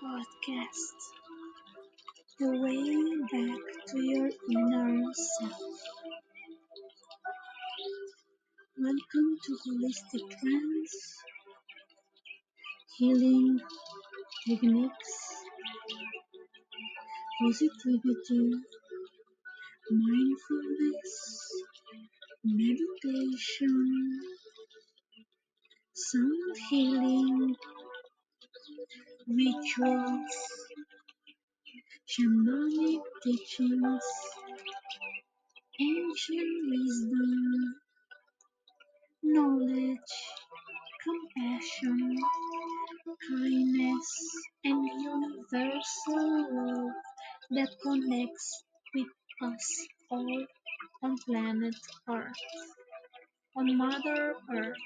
podcast, the way back to your inner self. Welcome to Holistic Trends, Healing Techniques, Positivity, Mindfulness, Meditation, Sound Healing, Rituals, Shamanic Teachings, Ancient Wisdom, Knowledge, Compassion, Kindness, and universal love that connects with us all on planet Earth, on Mother Earth.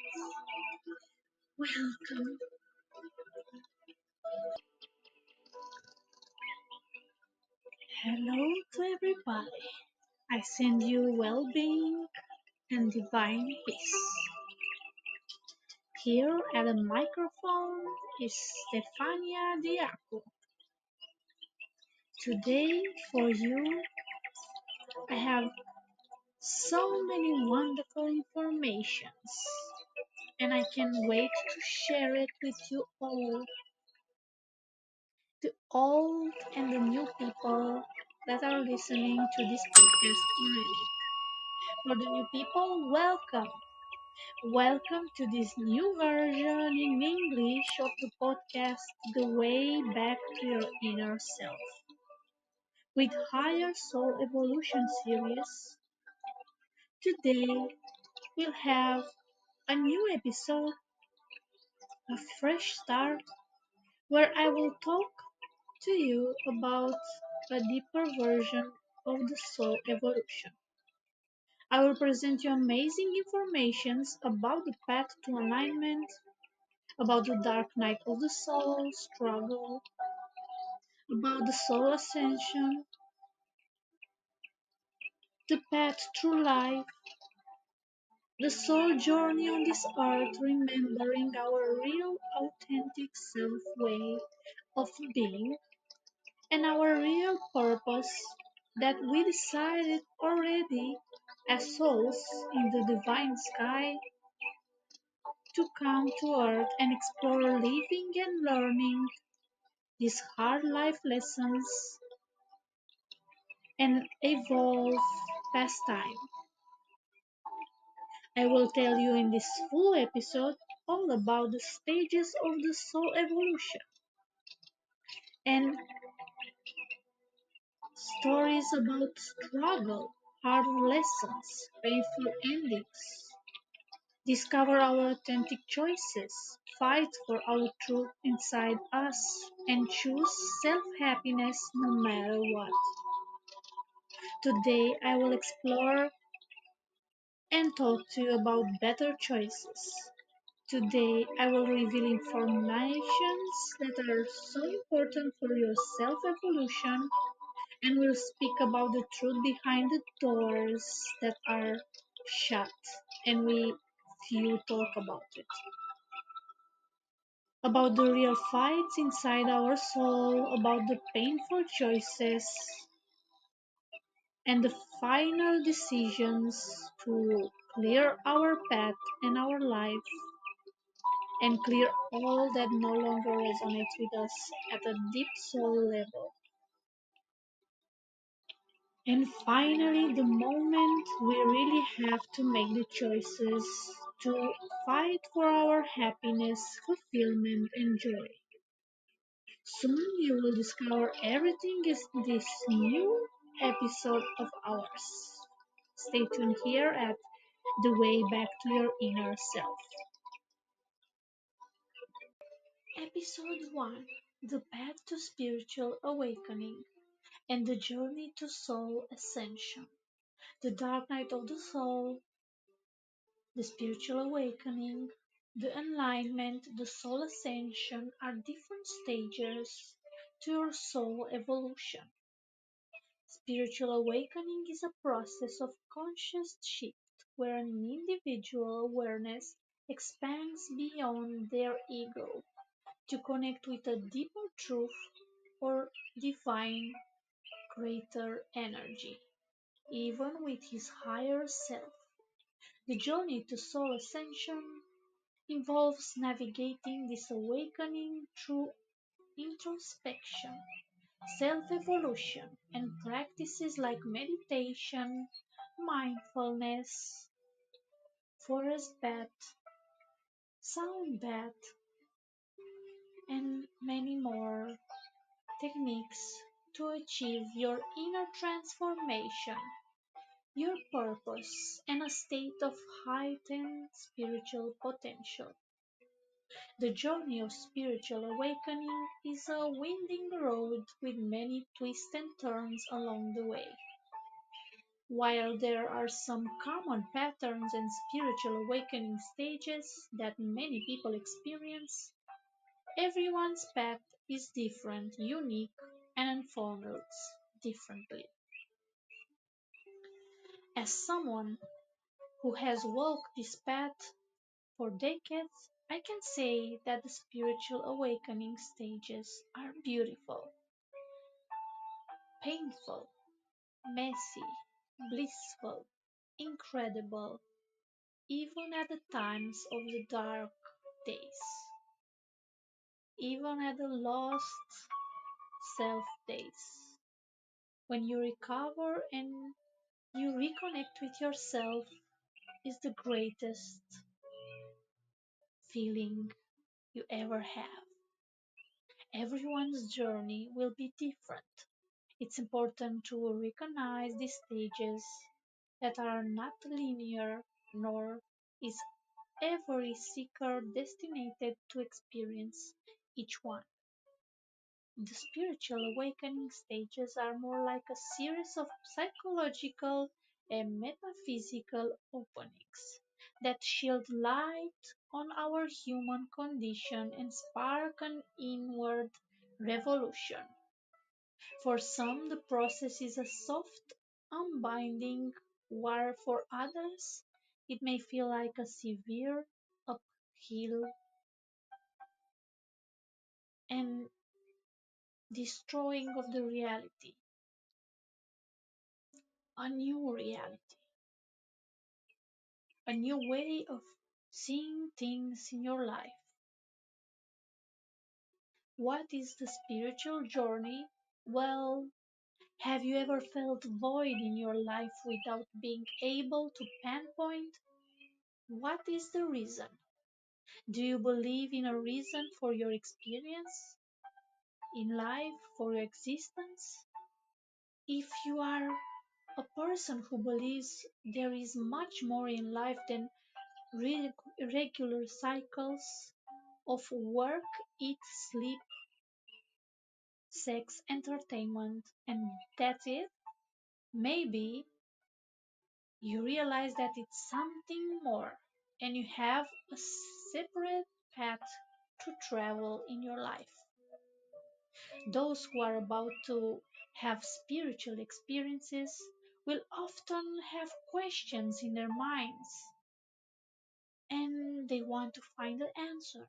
Welcome. Hello to everybody. I send you well being and divine peace. Here at the microphone is Stefania Diaco. Today, for you, I have so many wonderful informations, and I can't wait to share it with you all, the old and the new people that are listening to this podcast already. For the new people, welcome. Welcome to this new version in English of the podcast, The Way Back to Your Inner Self. With Higher Soul Evolution series, today we'll have a new episode, a fresh start, where I will talk to you about a deeper version of the soul evolution. I will present you amazing informations about the path to alignment, about the dark night of the soul struggle, about the soul ascension, the path through life, the soul journey on this earth, remembering our real authentic self way of being, and our real purpose that we decided already as souls in the divine sky to come to earth and explore living and learning these hard life lessons and evolve past time. I will tell you in this full episode all about the stages of the soul evolution and stories about struggle, hard lessons, painful endings. Discover our authentic choices, fight for our truth inside us, and choose self happiness no matter what. Today, I will explore and talk to you about better choices. Today, I will reveal informations that are so important for your self evolution and will speak about the truth behind the doors that are shut and we few talk about it. About the real fights inside our soul, about the painful choices and the final decisions to clear our path and our life and clear all that no longer resonates with us at a deep soul level. And finally, the moment we really have to make the choices to fight for our happiness, fulfillment, and joy. Soon you will discover everything is this new episode of ours. Stay tuned here at The Way Back to Your Inner Self. Episode 1, The Path to Spiritual Awakening and the Journey to Soul Ascension. The Dark Night of the Soul, the Spiritual Awakening, the Enlightenment, the Soul Ascension are different stages to your soul evolution. Spiritual awakening is a process of conscious shift where an individual awareness expands beyond their ego, to connect with a deeper truth or divine greater energy, even with his higher self. The journey to soul ascension involves navigating this awakening through introspection, self evolution, and practices like meditation, mindfulness, forest bath, sound bath, and many more techniques to achieve your inner transformation, your purpose, and a state of heightened spiritual potential. The journey of spiritual awakening is a winding road with many twists and turns along the way. While there are some common patterns and spiritual awakening stages that many people experience, everyone's path is different, unique, and unfolds differently. As someone who has walked this path for decades, I can say that the spiritual awakening stages are beautiful, painful, messy, blissful, incredible, even at the times of the dark days, even at the lost self days. When you recover and you reconnect with yourself is the greatest feeling you ever have. Everyone's journey will be different. It's important to recognize these stages that are not linear, nor is every seeker destined to experience each one. The spiritual awakening stages are more like a series of psychological and metaphysical openings that shed light on our human condition and spark an inward revolution. For some, the process is a soft unbinding, while for others, it may feel like a severe uphill and destroying of the reality, a new reality, a new way of seeing things in your life. What is the spiritual journey? Well, have you ever felt void in your life without being able to pinpoint what is the reason? Do you believe in a reason for your experience in life, for your existence? If you are a person who believes there is much more in life than regular cycles of work, eat, sleep, sex, entertainment, and that's it, maybe you realize that it's something more and you have a separate path to travel in your life. Those who are about to have spiritual experiences will often have questions in their minds and they want to find the answer.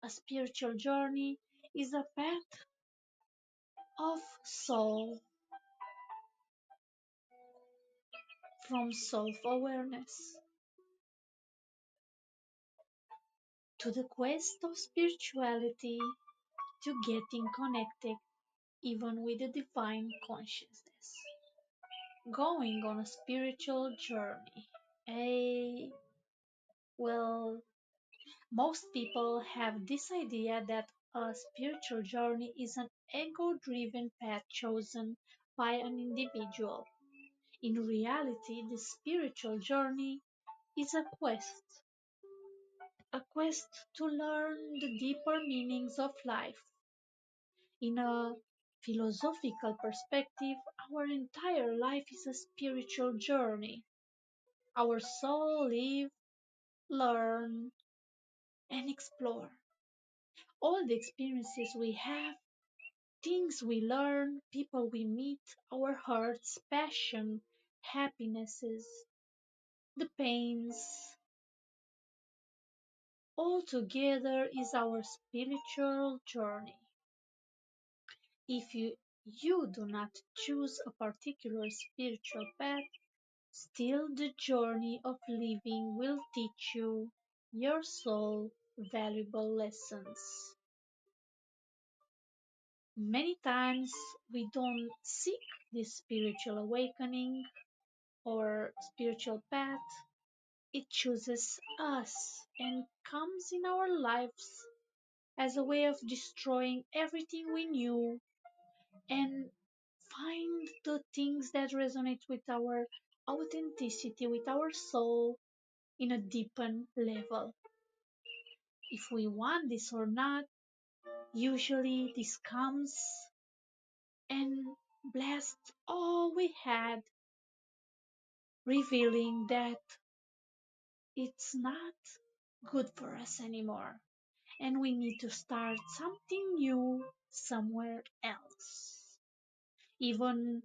A spiritual journey is a path of soul from self awareness to the quest of spirituality to getting connected even with the divine consciousness. Going on a spiritual journey. A well, most people have this idea that a spiritual journey is an ego driven path chosen by an individual. In reality, the spiritual journey is a quest to learn the deeper meanings of life. In a philosophical perspective, our entire life is a spiritual journey. Our soul live, learn, and explore. All the experiences we have, things we learn, people we meet, our hearts, passion, happinesses, the pains, altogether is our spiritual journey. If you do not choose a particular spiritual path, still the journey of living will teach you, your soul, valuable lessons. Many times we don't seek this spiritual awakening or spiritual path. It chooses us and comes in our lives as a way of destroying everything we knew and find the things that resonate with our authenticity, with our soul in a deepened level. If we want this or not, usually this comes and blasts all we had, revealing that it's not good for us anymore and we need to start something new somewhere else, even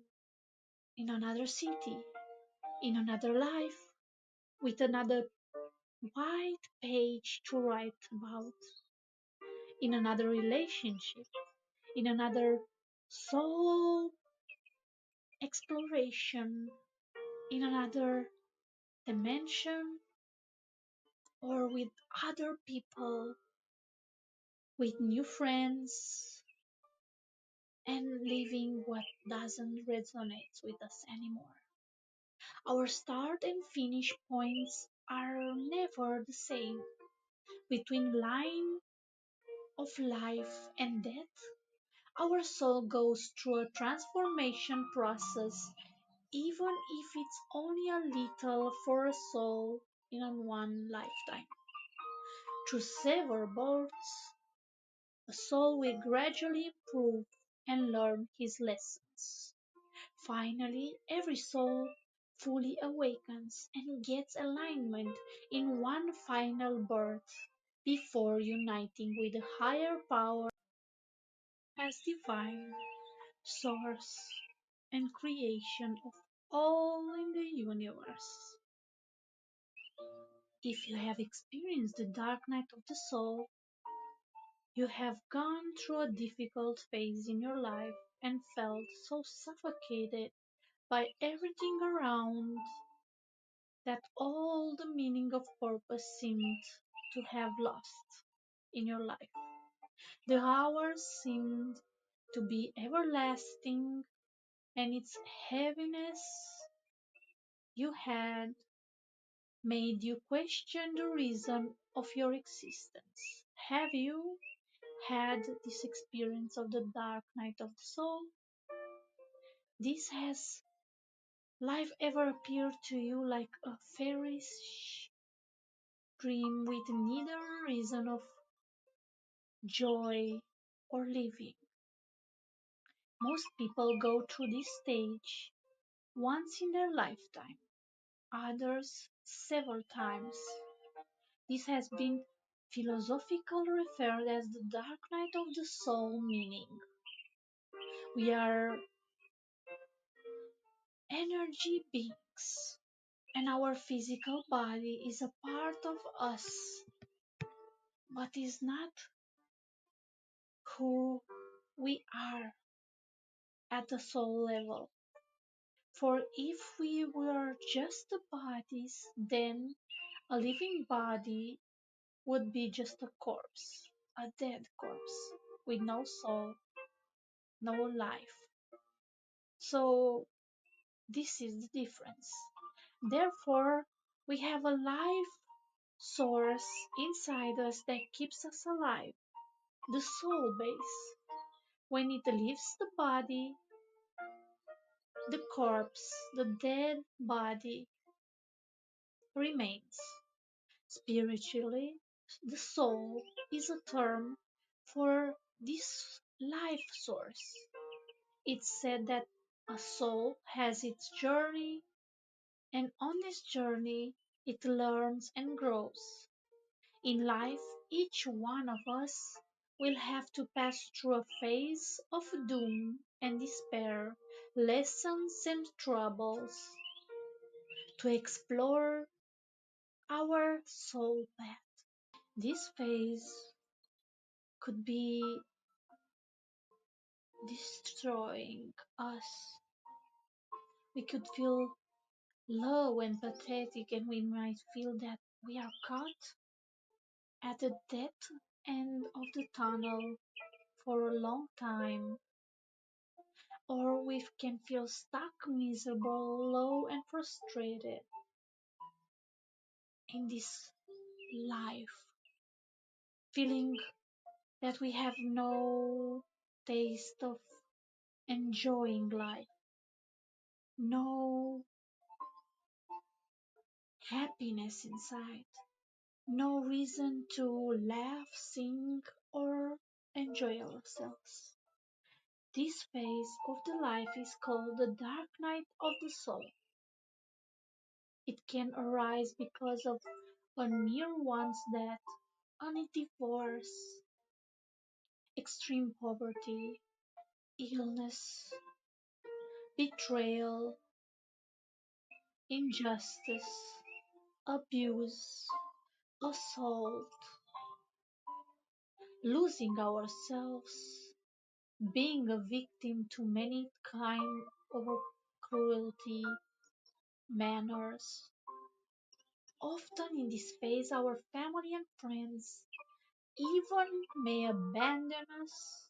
in another city, in another life, with another white page to write about, in another relationship, in another soul exploration, in another dimension, or with other people, with new friends, and leaving what doesn't resonate with us anymore. Our start and finish points are never the same. Between line of life and death, our soul goes through a transformation process, even if it's only a little for a soul in one lifetime. Through several births, a soul will gradually improve and learn his lessons. Finally, every soul fully awakens and gets alignment in one final birth before uniting with a higher power as divine source and creation of all in the universe. If you have experienced the dark night of the soul, you have gone through a difficult phase in your life and felt so suffocated by everything around that all the meaning of purpose seemed to have lost in your life. The hours seemed to be everlasting, and its heaviness you had made you question the reason of your existence. Have you had this experience of the dark night of the soul? This has life ever appeared to you like a fairy dream with neither reason of joy or living? Most people go through this stage once in their lifetime, others several times. This has been philosophically referred as the dark night of the soul, meaning we are energy beings and our physical body is a part of us, but is not who we are at the soul level. For if we were just the bodies, then a living body would be just a corpse, a dead corpse, with no soul, no life. So this is the difference. Therefore, we have a life source inside us that keeps us alive, the soul base. When it leaves the body, the corpse, the dead body, remains. Spiritually, the soul is a term for this life source. It's said that a soul has its journey, and on this journey it learns and grows. In life, each one of us will have to pass through a phase of doom and despair, lessons and troubles to explore our soul path. This phase could be destroying us. We could feel low and pathetic, and we might feel that we are caught at the dead end of the tunnel for a long time, or we can feel stuck, miserable, low, and frustrated in this life, feeling that we have no taste of enjoying life, no happiness inside, no reason to laugh, sing, or enjoy ourselves. This phase of the life is called the dark night of the soul. It can arise because of a near one's death, any divorce, extreme poverty, illness, betrayal, injustice, abuse, assault, losing ourselves, being a victim to many kind of cruelty, manners. Often in this phase, our family and friends even may abandon us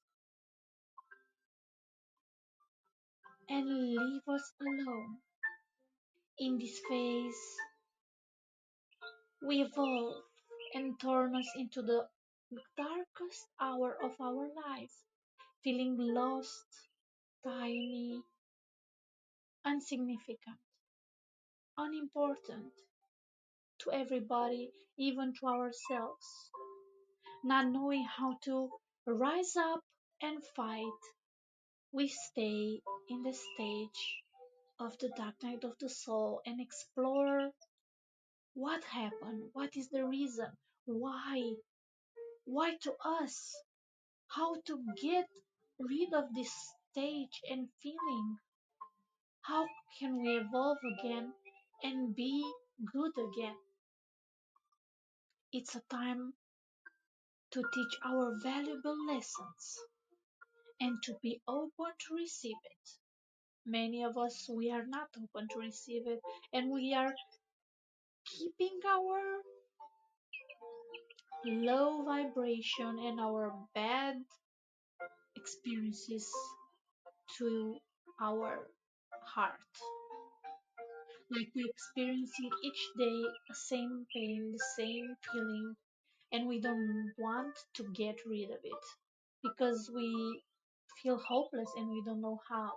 and leave us alone. In this phase, we evolve and turn us into the darkest hour of our life, feeling lost, tiny, insignificant, unimportant to everybody, even to ourselves, not knowing how to rise up and fight. We stay in the stage of the dark night of the soul and explore what happened, what is the reason, why to us, how to get rid of this stage and feeling, how can we evolve again and be good again. It's a time to teach our valuable lessons and to be open to receive it. Many of us, we are not open to receive it, and we are keeping our low vibration and our bad experiences to our heart. Like we're experiencing each day the same pain, the same feeling, and we don't want to get rid of it because we feel hopeless and we don't know how.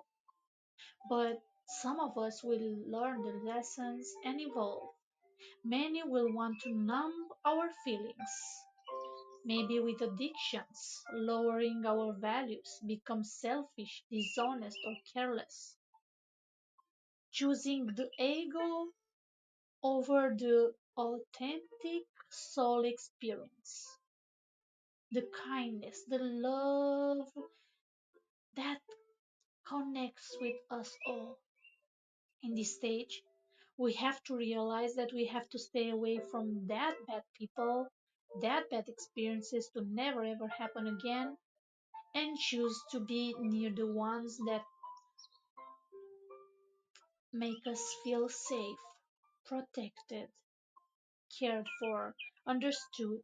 But some of us will learn the lessons and evolve. Many will want to numb our feelings, maybe with addictions, lowering our values, become selfish, dishonest, or careless, choosing the ego over the authentic soul experience, the kindness, the love that connects with us all. In this stage, we have to realize that we have to stay away from that bad people, that bad experiences to never ever happen again, and choose to be near the ones that make us feel safe, protected, cared for, understood.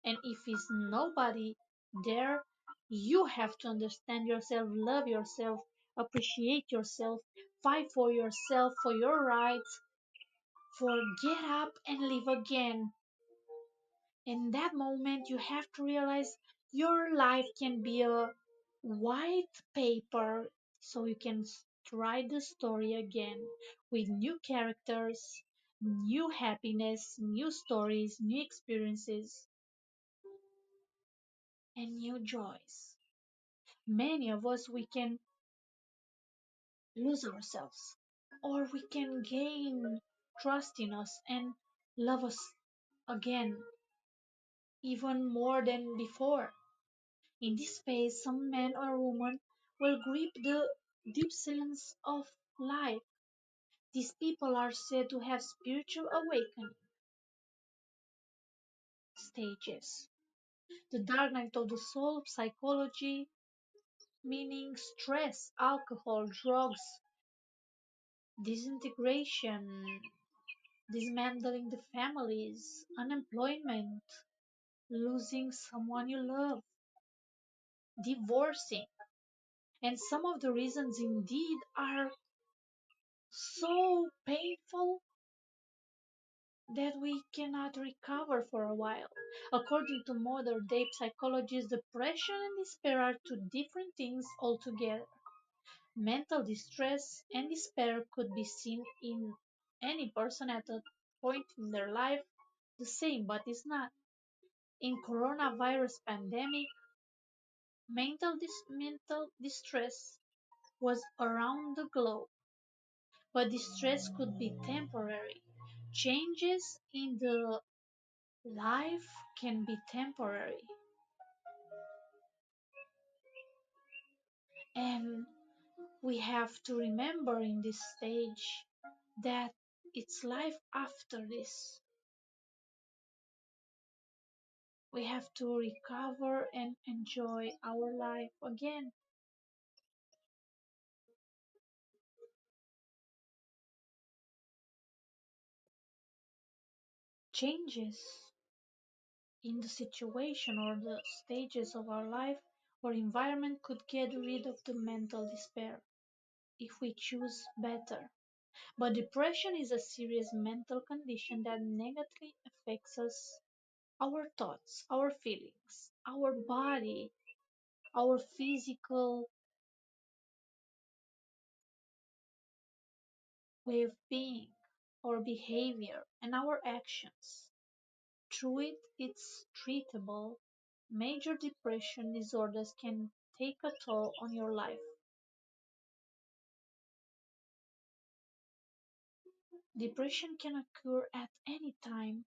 And if it's nobody there, you have to understand yourself, love yourself, appreciate yourself, fight for yourself, for your rights, for get up and live again. In that moment, you have to realize your life can be a white paper so you can write the story again with new characters, new happiness, new stories, new experiences, and new joys. Many of us, we can lose ourselves, or we can gain trust in us and love us again, even more than before. In this phase, some man or woman will grip the deep sense of life. These people are said to have spiritual awakening. stages. The dark night of the soul, psychology, meaning stress, alcohol, drugs, disintegration, dismantling the families, unemployment, losing someone you love, divorcing. And some of the reasons indeed are so painful that we cannot recover for a while. According to modern day psychologists, depression and despair are two different things altogether. Mental distress and despair could be seen in any person at a point in their life the same, but it's not. In coronavirus pandemic, mental distress was around the globe, but distress could be temporary. Changes in the life can be temporary, and we have to remember in this stage that it's life after this. We have to recover and enjoy our life again. Changes in the situation or the stages of our life or environment could get rid of the mental despair if we choose better. But depression is a serious mental condition that negatively affects us, our thoughts, our feelings, our body, our physical way of being, our behavior, and our actions. Through it, it's treatable. Major depression disorders can take a toll on your life. Depression can occur at any time,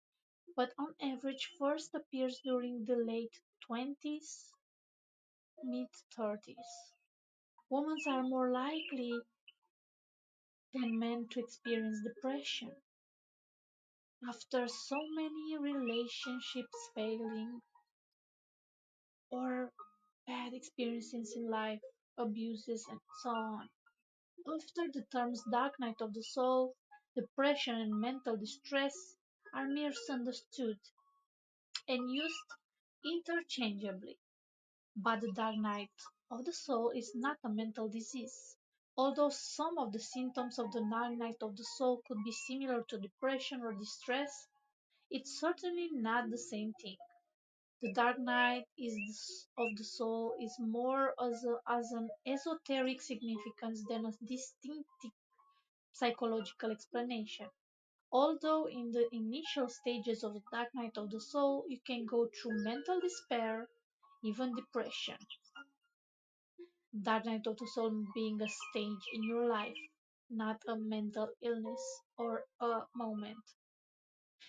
but on average first appears during the late 20s, mid 30s. Women are more likely than men to experience depression after so many relationships failing or bad experiences in life, abuses, and so on. After the terms dark night of the soul, depression, and mental distress are misunderstood and used interchangeably. But the dark night of the soul is not a mental disease. Although some of the symptoms of the dark night of the soul could be similar to depression or distress, it's certainly not the same thing. The dark night of the soul is more as an esoteric significance than a distinctive psychological explanation. Although in the initial stages of the dark night of the soul, you can go through mental despair, even depression. Dark night of the soul being a stage in your life, not a mental illness or a moment.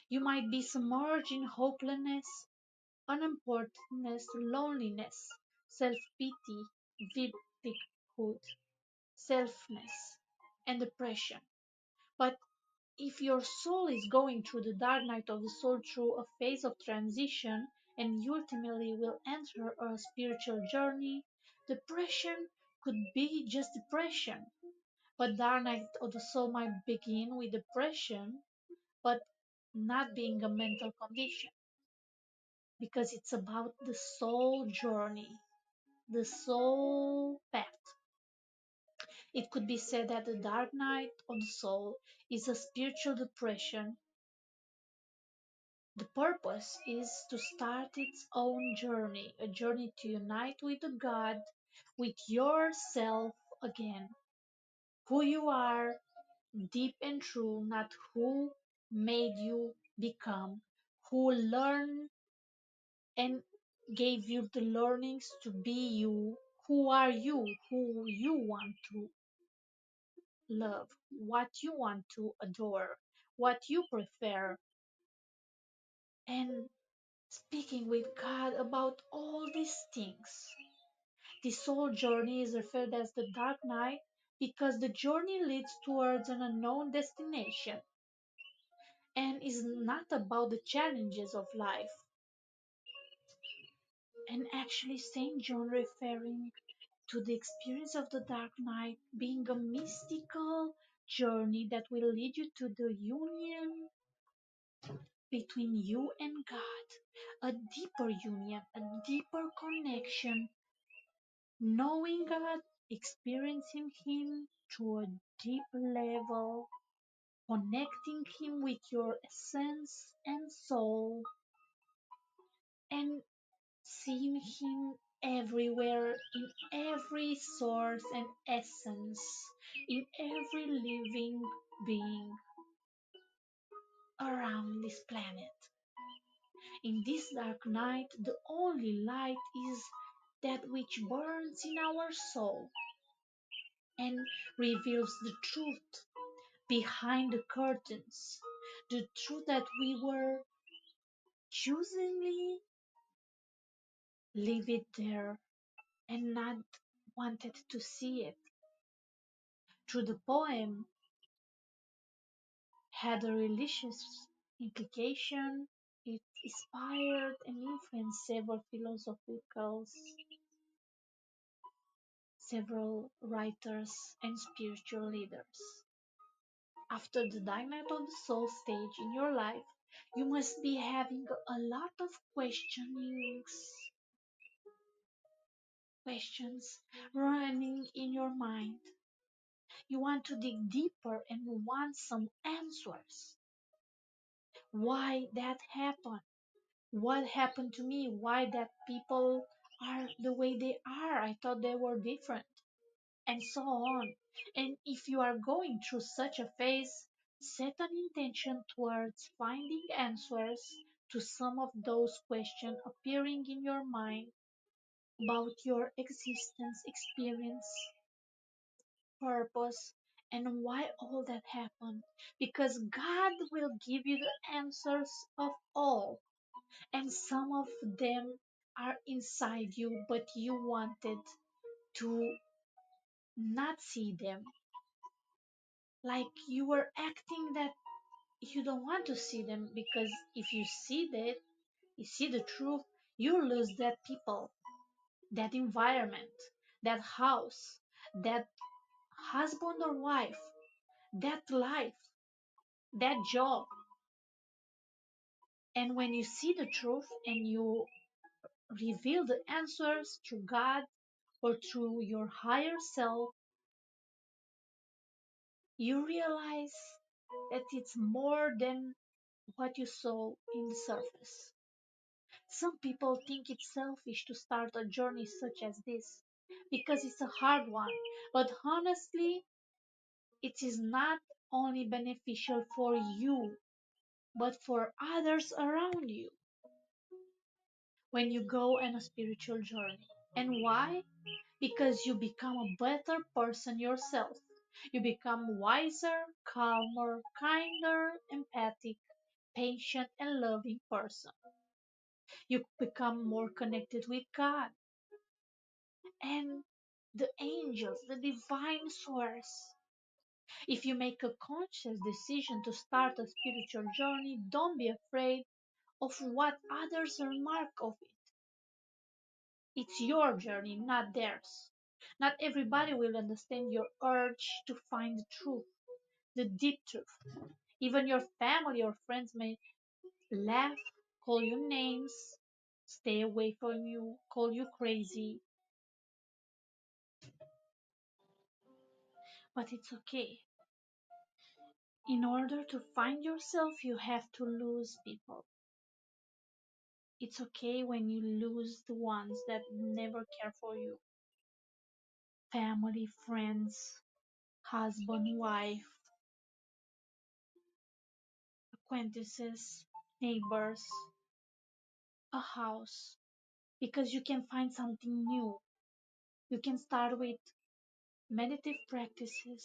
You might be submerged in hopelessness, unimportantness, loneliness, self-pity, victimhood, selfness, and depression. But if your soul is going through the dark night of the soul through a phase of transition and ultimately will enter a spiritual journey, depression could be just depression. But dark night of the soul might begin with depression, but not being a mental condition because it's about the soul journey, the soul path. It could be said that the dark night of the soul is a spiritual depression. The purpose is to start its own journey, a journey to unite with the God, with yourself again, who you are, deep and true, not who made you become, who learned and gave you the learnings to be you, who you want to love, what you want to adore, what you prefer, and speaking with God about all these things. The soul journey is referred as the dark night because the journey leads towards an unknown destination and is not about the challenges of life. And actually, St. John referring to the experience of the dark night being a mystical journey that will lead you to the union between you and God, a deeper union, a deeper connection, knowing God, experiencing Him to a deep level, connecting Him with your essence and soul, and seeing Him everywhere, in every source and essence, in every living being around this planet. In this dark night, the only light is that which burns in our soul and reveals the truth behind the curtains, the truth that we were choosingly leave it there and not wanted to see it. Through the poem had a religious implication. It inspired and influenced several writers and spiritual leaders. After the Dynamite of the Soul stage in your life, you must be having a lot of questions running in your mind. You want to dig deeper and want some answers. Why that happened? What happened to me? Why that people are the way they are? I thought they were different. And so on. And if you are going through such a phase, set an intention towards finding answers to some of those questions appearing in your mind about your existence, experience, purpose, and why all that happened. Because God will give you the answers of all, and some of them are inside you, but you wanted to not see them. Like you were acting that you don't want to see them because if you see that, you see the truth, you lose that people, that environment, that house, that husband or wife, that life, that job. And when you see the truth and you reveal the answers through God or through your higher self, you realize that it's more than what you saw in the surface. Some people think it's selfish to start a journey such as this because it's a hard one, but honestly, it is not only beneficial for you but for others around you when you go on a spiritual journey. And why? Because you become a better person yourself. You become wiser, calmer, kinder, empathic, patient, and loving person. You become more connected with God and the angels, the divine source. If you make a conscious decision to start a spiritual journey, don't be afraid of what others remark of it. It's your journey, not theirs. Not everybody will understand your urge to find the truth, the deep truth. Even your family or friends may laugh, call you names, stay away from you, call you crazy, but it's okay. In order to find yourself, you have to lose people. It's okay when you lose the ones that never care for you. Family, friends, husband, wife, acquaintances, neighbors, a house. Because you can find something new. You can start with meditative practices,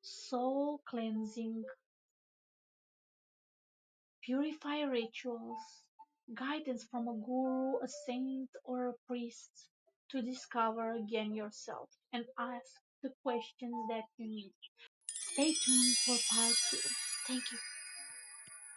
soul cleansing, purify rituals, guidance from a guru, a saint, or a priest to discover again yourself and ask the questions that you need. Stay tuned for part 2. Thank you.